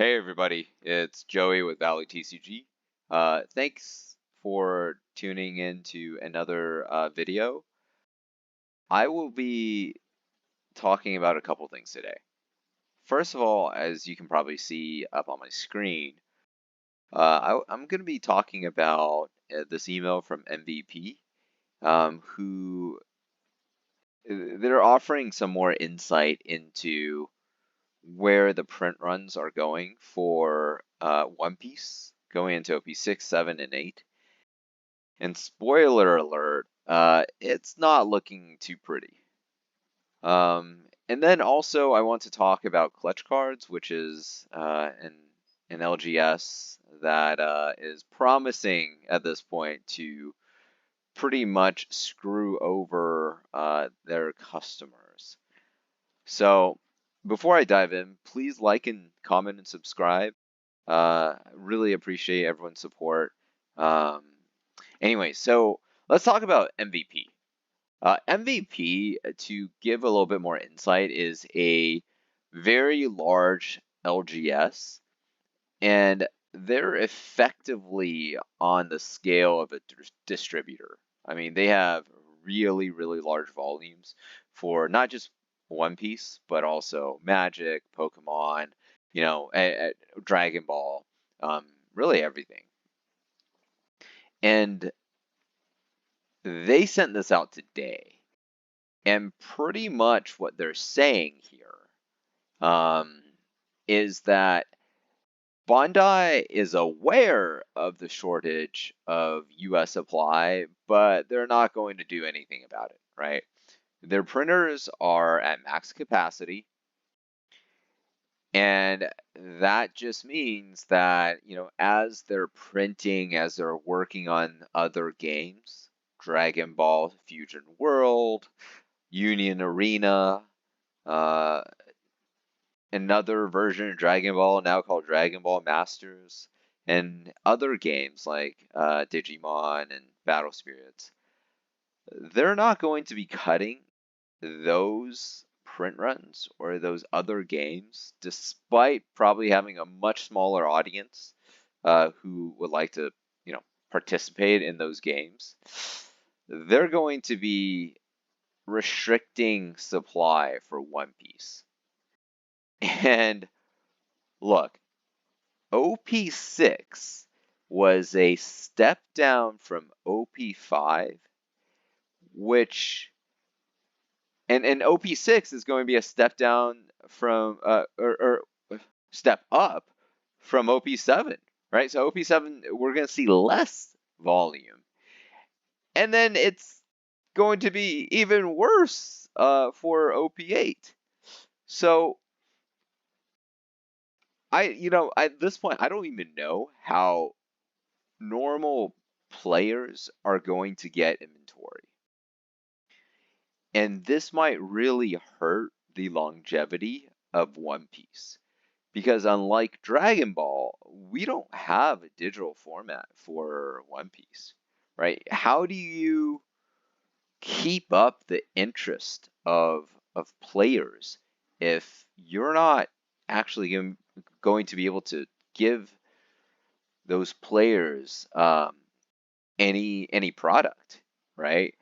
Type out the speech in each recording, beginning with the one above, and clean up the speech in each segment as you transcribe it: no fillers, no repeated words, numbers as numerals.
Hey everybody, it's Joey with Valley TCG. Thanks for tuning in to another video. I will be talking about a couple things today. First of all, as you can probably see up on my screen, I'm going to be talking about this email from MVP, who they're offering some more insight into where the print runs are going for One Piece, going into OP 6, 7, and 8. And spoiler alert, it's not looking too pretty. And then also I want to talk about clutch cards, which is an LGS that is promising at this point to pretty much screw over their customers. So before I dive in, please like and comment and subscribe. Really appreciate everyone's support. Um, anyway, so let's talk about MVP. MVP, to give a little bit more insight, is a very large LGS, and they're effectively on the scale of a distributor. I mean, they have really, really large volumes for not just One Piece, but also Magic, Pokemon, Dragon Ball, really everything. And they sent this out today. And pretty much what they're saying here um, is that Bandai is aware of the shortage of US supply, but they're not going to do anything about it, right? Their printers are at max capacity, and that just means that, as they're printing, as they're working on other games, Dragon Ball Fusion World, Union Arena, uh, another version of Dragon Ball now called Dragon Ball Masters, and other games like Digimon and Battle Spirits, they're not going to be cutting those print runs or those other games, despite probably having a much smaller audience who would like to, participate in those games. They're going to be restricting supply for One Piece. And look, OP6 was a step down from OP5, which and OP6 is going to be a step down from or step up from OP7, right? So OP7 we're going to see less volume, and then it's going to be even worse for OP8. So at this point, I don't even know how normal players are going to get inventory. And this might really hurt the longevity of One Piece. Because unlike Dragon Ball, we don't have a digital format for One Piece, right? How do you keep up the interest of players if you're not actually going to be able to give those players any product, right?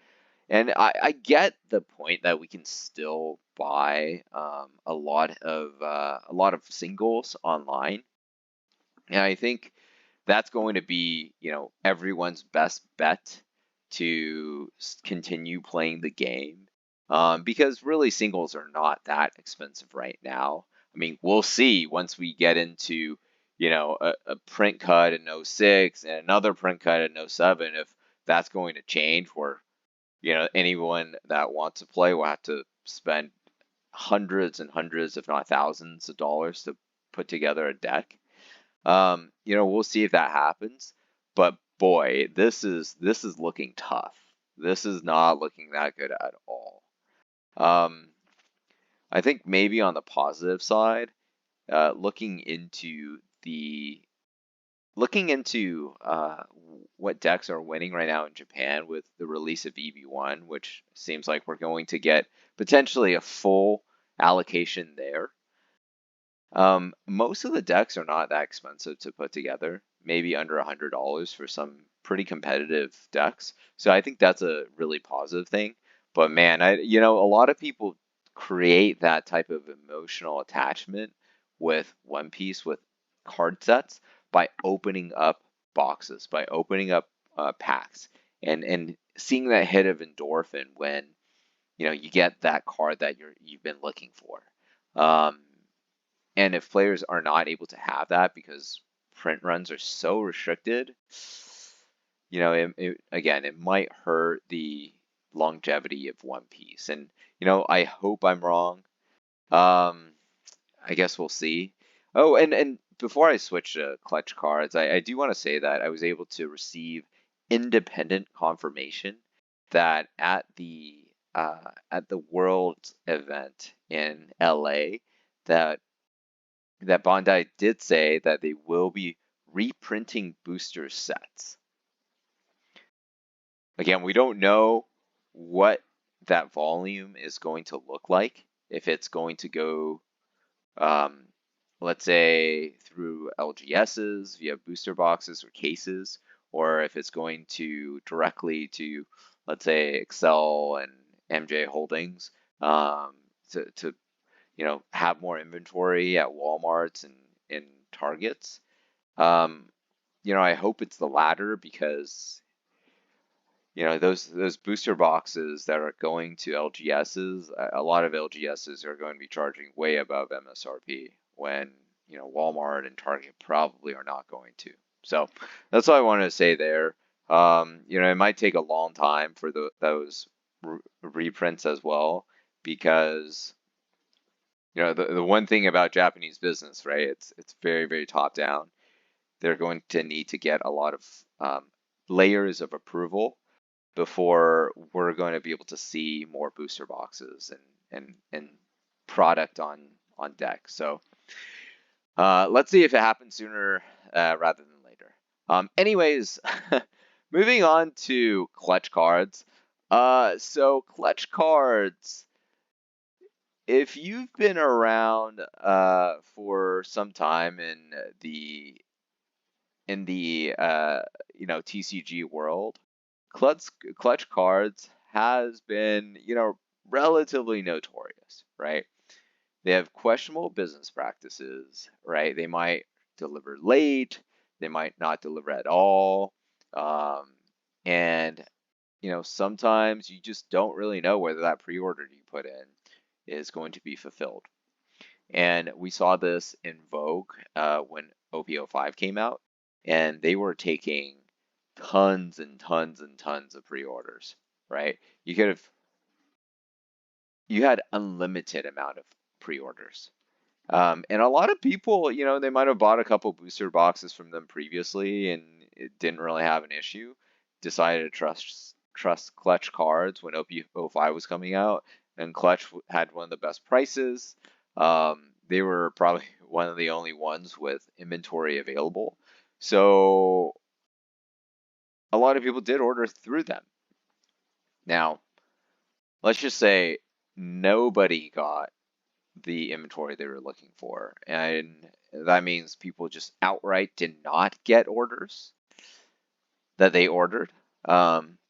And I get the point that we can still buy a lot of singles online, and I think that's going to be everyone's best bet to continue playing the game, because really singles are not that expensive right now. I mean, we'll see once we get into a print cut in '06 and another print cut in '07 if that's going to change, where anyone that wants to play will have to spend hundreds and hundreds, if not thousands of dollars to put together a deck. We'll see if that happens. But boy, this is looking tough. This is not looking that good at all. I think maybe on the positive side, looking into what decks are winning right now in Japan with the release of EV1, which seems like we're going to get potentially a full allocation there. Most of the decks are not that expensive to put together, maybe under $100 for some pretty competitive decks. So I think that's a really positive thing. But man, a lot of people create that type of emotional attachment with One Piece with card sets by opening up boxes, by opening up packs, and seeing that hit of endorphin when you get that card that you've been looking for. Um, and if players are not able to have that because print runs are so restricted, again, it might hurt the longevity of One Piece. And, I hope I'm wrong. Um, I guess we'll see. Oh, and before I switch to clutch cards, I do want to say that I was able to receive independent confirmation that at the World event in LA, that Bandai did say that they will be reprinting booster sets. Again, we don't know what that volume is going to look like. If it's going to go, um, let's say, through LGSs via booster boxes or cases, or if it's going to directly to, let's say, Excel and MJ Holdings, to have more inventory at Walmarts and in Targets. Um, I hope it's the latter because those booster boxes that are going to LGSs, a lot of LGSs are going to be charging way above MSRP when Walmart and Target probably are not going to. So that's all I wanted to say there. It might take a long time for those reprints as well because the one thing about Japanese business, right? It's very, very top down. They're going to need to get a lot of layers of approval before we're going to be able to see more booster boxes and product on deck. So let's see if it happens sooner rather than later. Anyways, moving on to clutch cards. So clutch cards, if you've been around for some time in the TCG world, clutch cards has been relatively notorious, right? They have questionable business practices, right? They might deliver late, they might not deliver at all, and sometimes you just don't really know whether that pre-order you put in is going to be fulfilled. And we saw this in Vogue when OP05 came out, and they were taking tons and tons and tons of pre-orders, right? You had unlimited amount of pre-orders. And a lot of people, they might have bought a couple booster boxes from them previously and it didn't really have an issue. Decided to trust Clutch cards when OP05 was coming out, and Clutch had one of the best prices. They were probably one of the only ones with inventory available. So a lot of people did order through them. Now, let's just say nobody got the inventory they were looking for, and that means people just outright did not get orders that they ordered.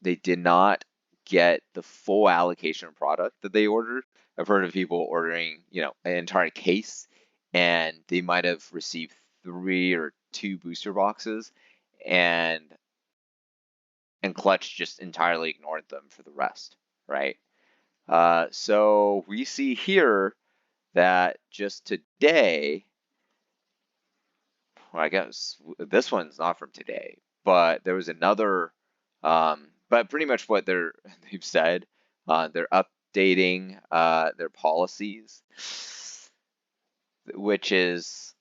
They did not get the full allocation of product that they ordered. I've heard of people ordering, an entire case, and they might have received 3 or 2 booster boxes, and Clutch just entirely ignored them for the rest, right? So we see here that just today, well, I guess this one's not from today, but there was another, but pretty much what they've said, they're updating their policies, which is,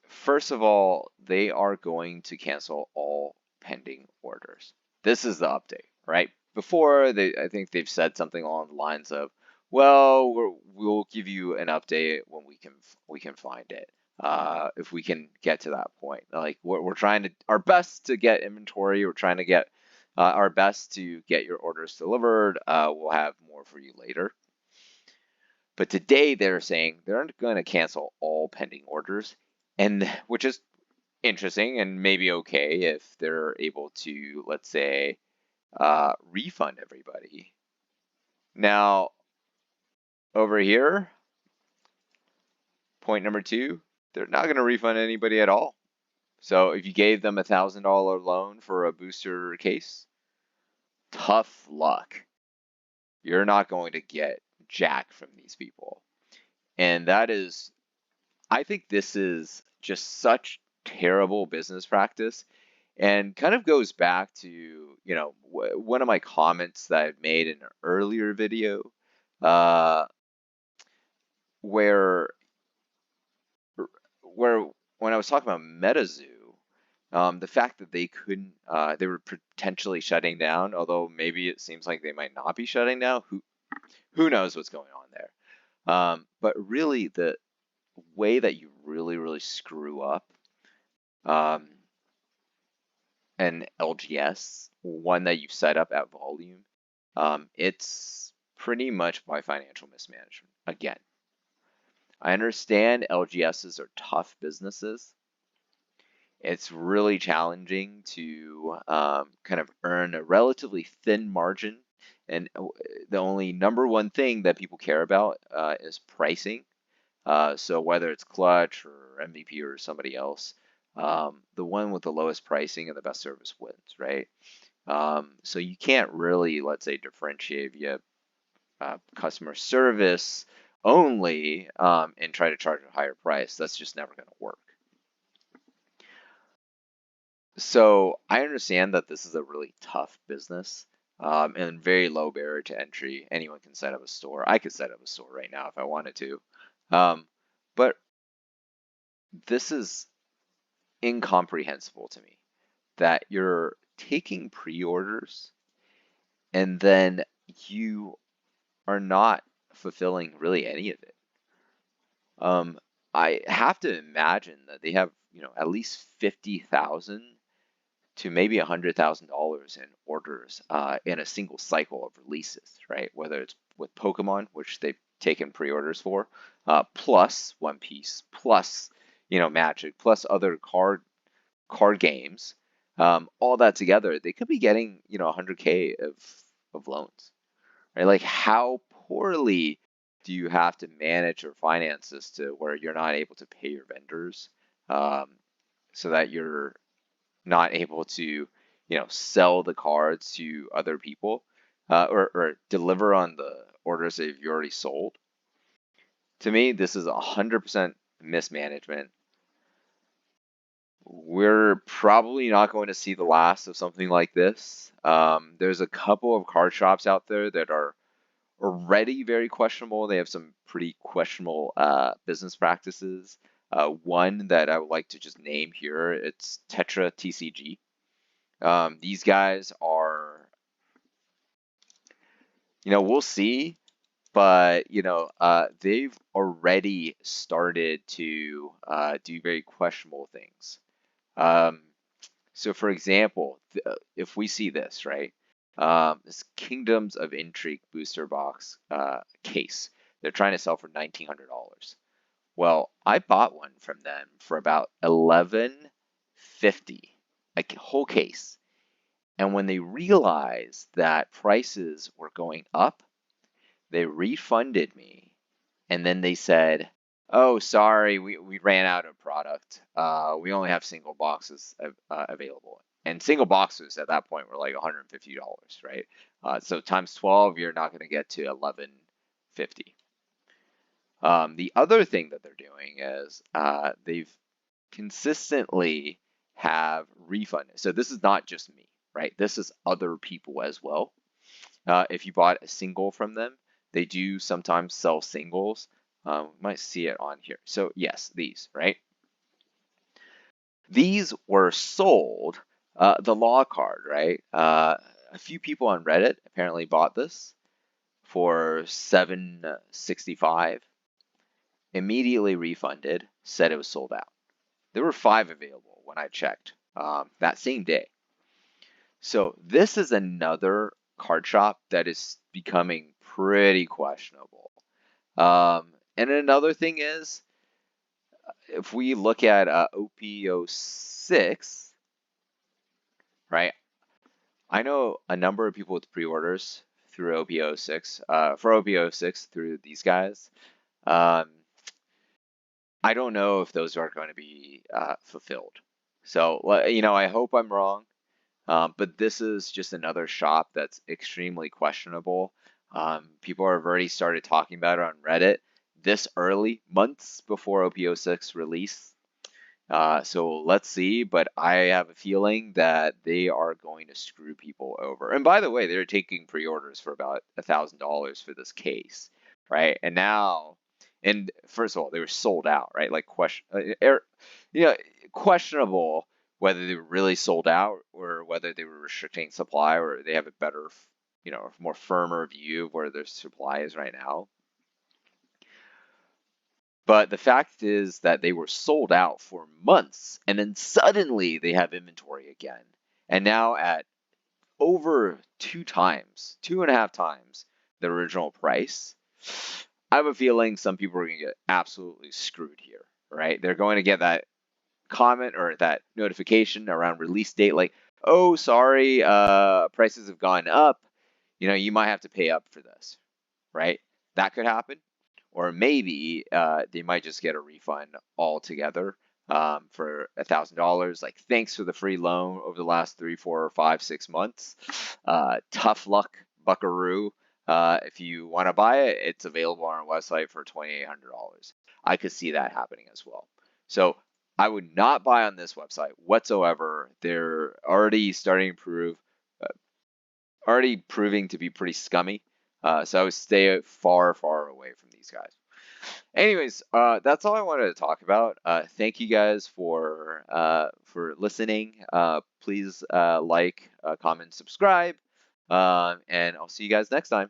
first of all, they are going to cancel all pending orders. This is the update, right? Before, I think they've said something along the lines of, well, we'll give you an update when we can find it. If we can get to that point, like we're trying to our best to get inventory. We're trying to get our best to get your orders delivered. We'll have more for you later. But today they're saying they're going to cancel all pending orders, and which is interesting and maybe okay if they're able to, let's say, refund everybody. Now, over here, point number two, they're not going to refund anybody at all. So if you gave them $1,000 loan for a booster case, tough luck. You're not going to get jack from these people. And that is, I think this is just such terrible business practice and kind of goes back to, one of my comments that I've made in an earlier video, uh, where when I was talking about MetaZoo, the fact that they couldn't, they were potentially shutting down, although maybe it seems like they might not be shutting down. Who knows what's going on there? But really, the way that you really screw up an LGS, one that you set up at volume, it's pretty much by financial mismanagement. Again, I understand LGSs are tough businesses. It's really challenging to kind of earn a relatively thin margin. And the only number one thing that people care about is pricing. So whether it's Clutch or MVP or somebody else, the one with the lowest pricing and the best service wins, right? So you can't really, let's say, differentiate via customer service only and try to charge a higher price. That's just never going to work. So I understand that this is a really tough business and very low barrier to entry. Anyone can set up a store. I could set up a store right now if I wanted to. But this is incomprehensible to me that you're taking pre-orders and then you are not fulfilling really any of it. I have to imagine that they have, at least 50,000 to maybe $100,000 in orders in a single cycle of releases, right? Whether it's with Pokemon, which they've taken pre-orders for, plus One Piece, plus Magic, plus other card games, all that together, they could be getting 100K of loans, right? Like how poorly do you have to manage your finances to where you're not able to pay your vendors, so that you're not able to, sell the cards to other people, or deliver on the orders that you've already sold. To me, this is 100% mismanagement. We're probably not going to see the last of something like this. There's a couple of card shops out there that are already very questionable. They have some pretty questionable business practices. One that I would like to just name here, it's Tetra TCG. These guys are, we'll see, but they've already started to do very questionable things. So, for example, if we see this, right, this Kingdoms of Intrigue booster box case, they're trying to sell for $1,900. Well, I bought one from them for about $11.50, a whole case. And when they realized that prices were going up, they refunded me. And then they said, oh, sorry, we ran out of product. We only have single boxes available. And single boxes at that point were like $150, right? So times 12, you're not going to get to $11.50. The other thing that they're doing is they've consistently have refunded. So this is not just me, right? This is other people as well. If you bought a single from them, they do sometimes sell singles. We might see it on here. So yes, these, right? These were sold, the law card, right? A few people on Reddit apparently bought this for $7.65. Immediately refunded, said it was sold out. There were 5 available when I checked that same day. So this is another card shop that is becoming pretty questionable. And another thing is, if we look at OP06, right? I know a number of people with pre-orders through OP06, for OP06 through these guys. Um, I don't know if those are going to be fulfilled. So, I hope I'm wrong. But this is just another shop that's extremely questionable. People have already started talking about it on Reddit this early, months before OP06 release. So let's see, but I have a feeling that they are going to screw people over. And by the way, they're taking pre-orders for about $1,000 for this case, right? And now, and first of all, they were sold out, right? Like you know, questionable whether they were really sold out or whether they were restricting supply or they have a better, more firmer view of where their supply is right now. But the fact is that they were sold out for months and then suddenly they have inventory again. And now at over 2.5 times the original price, I have a feeling some people are going to get absolutely screwed here, right? They're going to get that comment or that notification around release date like, oh, sorry, prices have gone up. You might have to pay up for this, right? That could happen. Or maybe they might just get a refund altogether for $1,000. Like, thanks for the free loan over the last 3, 4, 5, 6 months. Tough luck, buckaroo. If you want to buy it, it's available on our website for $2,800. I could see that happening as well. So I would not buy on this website whatsoever. They're already starting to already proving to be pretty scummy. So I would stay far, far away from these guys. Anyways, that's all I wanted to talk about. Thank you guys for listening. Please like, comment, subscribe, and I'll see you guys next time.